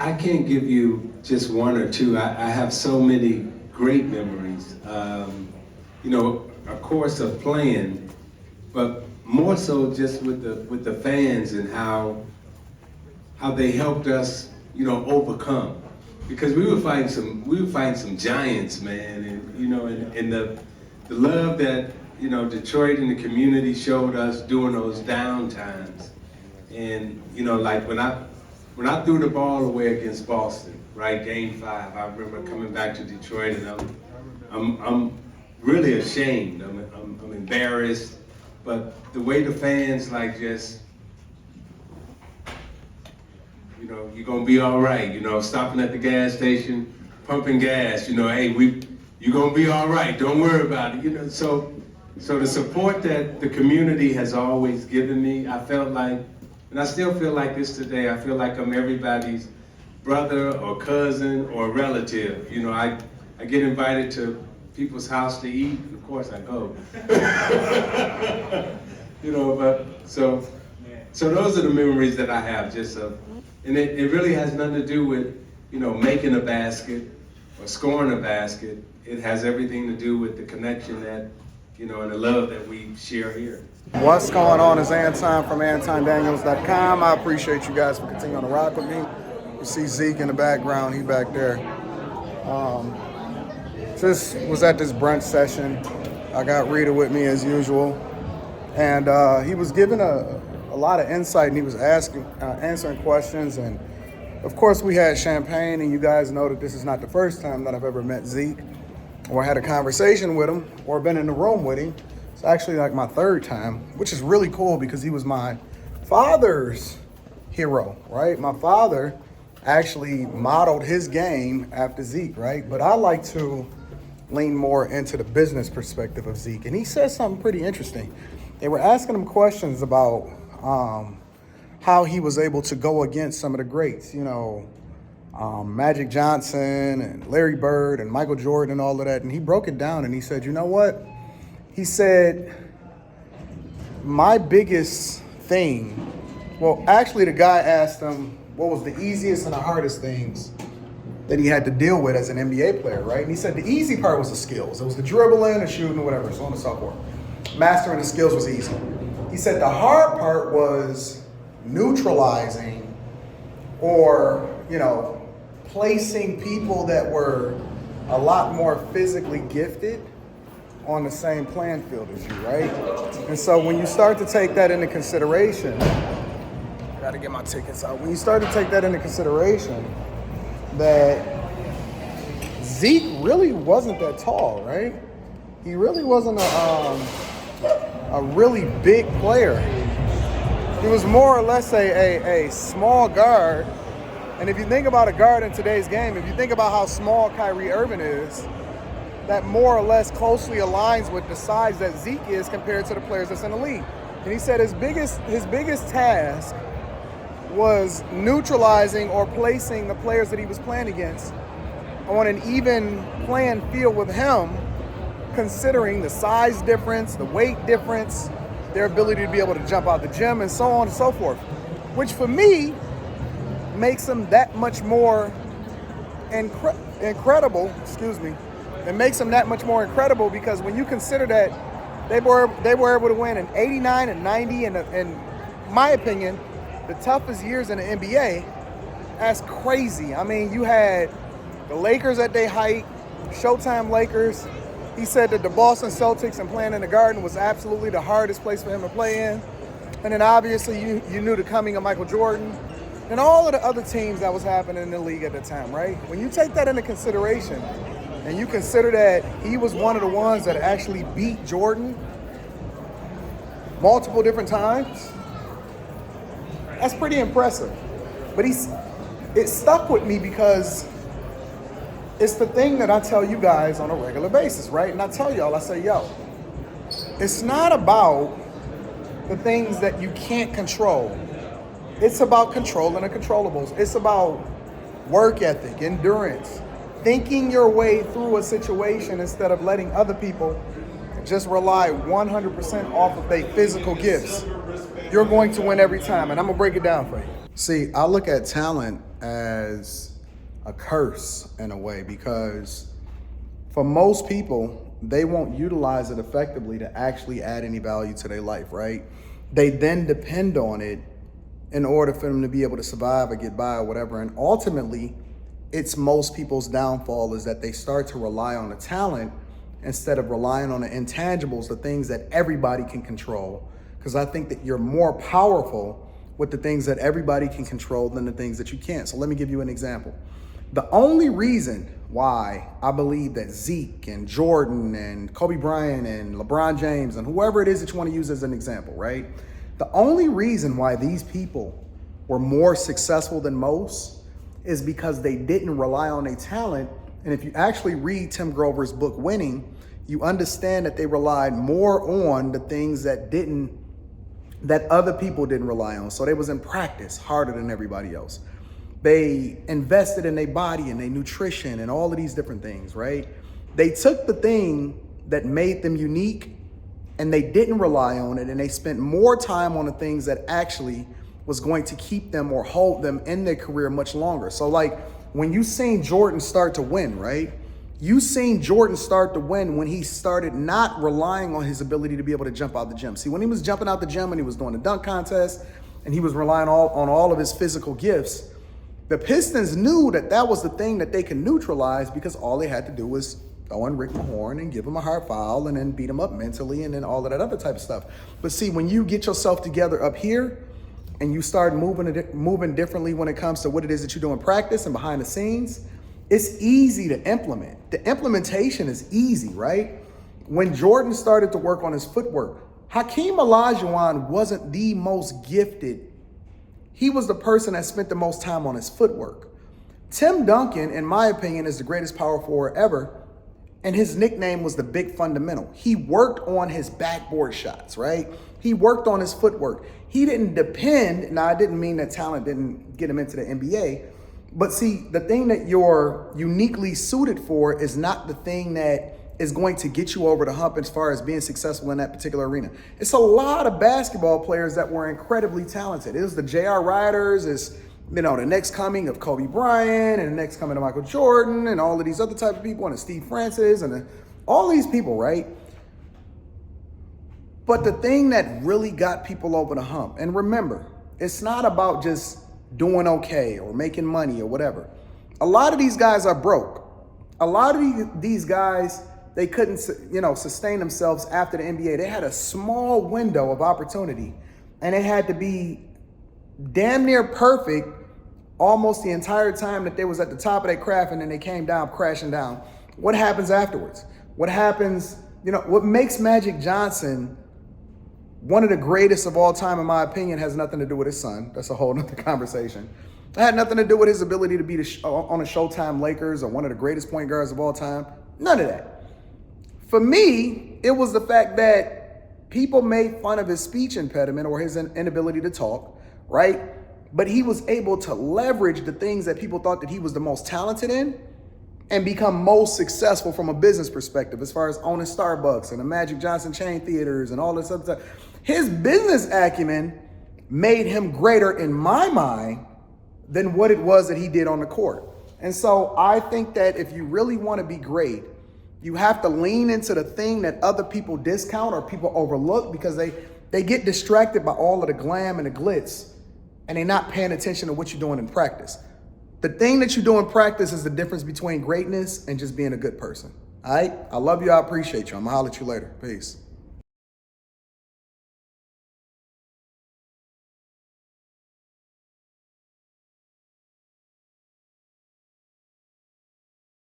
I can't give you just one or two. I have so many great memories. Of course, of playing, but more so just with the fans and how they helped us, overcome. Because we were fighting some giants, man, and the love that Detroit and the community showed us during those down times. And like when I threw the ball away against Boston, right, Game 5, I remember coming back to Detroit, and I'm really ashamed. I'm embarrassed, but the way the fans just, you're gonna be all right. Stopping at the gas station, pumping gas. Hey, you're gonna be all right. Don't worry about it. So the support that the community has always given me, I felt like. And I still feel like this today. I feel like I'm everybody's brother or cousin or relative. I get invited to people's house to eat, and of course I go. But so those are the memories that I have. And it really has nothing to do with making a basket or scoring a basket. It has everything to do with the connection that and the love that we share here. What's going on? It's Anton from AntonDaniels.com. I appreciate you guys for continuing to rock with me. You see Zeke in the background, he back there. Just was at this brunch session. I got Rita with me as usual. And he was giving a lot of insight, and he was answering questions. And of course we had champagne, and you guys know that this is not the first time that I've ever met Zeke or had a conversation with him or been in the room with him. It's actually like my third time, which is really cool because he was my father's hero, right? My father actually modeled his game after Zeke, right? But I like to lean more into the business perspective of Zeke. And he said something pretty interesting. They were asking him questions about how he was able to go against some of the greats, Magic Johnson and Larry Bird and Michael Jordan and all of that. And he broke it down and he said, you know what? He said, my biggest thing, well, actually the guy asked him what was the easiest and the hardest things that he had to deal with as an NBA player, right? And he said the easy part was the skills. It was the dribbling, the shooting, whatever, so on and so forth. Mastering the skills was easy. He said the hard part was neutralizing or, placing people that were a lot more physically gifted on the same playing field as you, right? And so when you start to take that into consideration, I gotta get my tickets out. When you start to take that into consideration, that Zeke really wasn't that tall, right? He really wasn't a really big player. He was more or less a small guard. And if you think about a guard in today's game, if you think about how small Kyrie Irving is, that more or less closely aligns with the size that Zeke is compared to the players that's in the league. And he said his biggest task was neutralizing or placing the players that he was playing against on an even playing field with him, considering the size difference, the weight difference, their ability to be able to jump out the gym, and so on and so forth. Which for me makes them that much more incredible. It makes them that much more incredible because when you consider that they were able to win in 89 and 90 and in my opinion, the toughest years in the NBA, that's crazy. I mean, you had the Lakers at their height, Showtime Lakers. He said that the Boston Celtics and playing in the Garden was absolutely the hardest place for him to play in. And then obviously you knew the coming of Michael Jordan and all of the other teams that was happening in the league at the time, right? When you take that into consideration and you consider that he was one of the ones that actually beat Jordan multiple different times, that's pretty impressive. But it stuck with me because it's the thing that I tell you guys on a regular basis, right? And I tell y'all, I say, it's not about the things that you can't control. It's about controlling the controllables. It's about work ethic, endurance, thinking your way through a situation instead of letting other people just rely 100% off of their physical gifts. You're going to win every time, and I'm going to break it down for you. See, I look at talent as a curse in a way, because for most people, they won't utilize it effectively to actually add any value to their life, right? They then depend on it in order for them to be able to survive or get by or whatever. And ultimately, it's most people's downfall is that they start to rely on the talent instead of relying on the intangibles, the things that everybody can control. Because I think that you're more powerful with the things that everybody can control than the things that you can't. So let me give you an example. The only reason why I believe that Zeke and Jordan and Kobe Bryant and LeBron James and whoever it is that you want to use as an example, right? The only reason why these people were more successful than most is because they didn't rely on their talent. And if you actually read Tim Grover's book, Winning, you understand that they relied more on the things that other people didn't rely on. So they was in practice harder than everybody else. They invested in their body and their nutrition and all of these different things, right? They took the thing that made them unique and they didn't rely on it, and they spent more time on the things that actually was going to keep them or hold them in their career much longer. So like when you seen Jordan start to win, right? You seen Jordan start to win when he started not relying on his ability to be able to jump out the gym. See, when he was jumping out the gym and he was doing the dunk contest and he was relying on all of his physical gifts, the Pistons knew that that was the thing that they could neutralize, because all they had to do was go in Rick Mahorn and give him a hard foul and then beat him up mentally and then all of that other type of stuff. But see, when you get yourself together up here and you start moving differently when it comes to what it is that you do in practice and behind the scenes, it's easy to implement. The implementation is easy, right? When Jordan started to work on his footwork, Hakeem Olajuwon wasn't the most gifted. He was the person that spent the most time on his footwork. Tim Duncan, in my opinion, is the greatest power forward ever, and his nickname was the Big Fundamental. He worked on his backboard shots, right? He worked on his footwork. He didn't depend, now I didn't mean that talent didn't get him into the NBA, but see, the thing that you're uniquely suited for is not the thing that is going to get you over the hump as far as being successful in that particular arena. It's a lot of basketball players that were incredibly talented. It was the J.R. Riders, it's, the next coming of Kobe Bryant and the next coming of Michael Jordan and all of these other type of people, and Steve Francis and all these people, right? But the thing that really got people over the hump, and remember, it's not about just doing okay or making money or whatever. A lot of these guys are broke. A lot of these guys, they couldn't, sustain themselves after the NBA. They had a small window of opportunity, and it had to be damn near perfect almost the entire time that they was at the top of their craft, and then they came down, crashing down. What happens afterwards? What happens, what makes Magic Johnson one of the greatest of all time, in my opinion, has nothing to do with his son. That's a whole nother conversation. It had nothing to do with his ability to be on a Showtime Lakers or one of the greatest point guards of all time. None of that. For me, it was the fact that people made fun of his speech impediment or his inability to talk, right? But he was able to leverage the things that people thought that he was the most talented in and become most successful from a business perspective, as far as owning Starbucks and the Magic Johnson chain theaters and all this other stuff. His business acumen made him greater in my mind than what it was that he did on the court. And so I think that if you really want to be great, you have to lean into the thing that other people discount or people overlook, because they get distracted by all of the glam and the glitz, and they're not paying attention to what you're doing in practice. The thing that you do in practice is the difference between greatness and just being a good person. All right? I love you. I appreciate you. I'm going to holler at you later. Peace.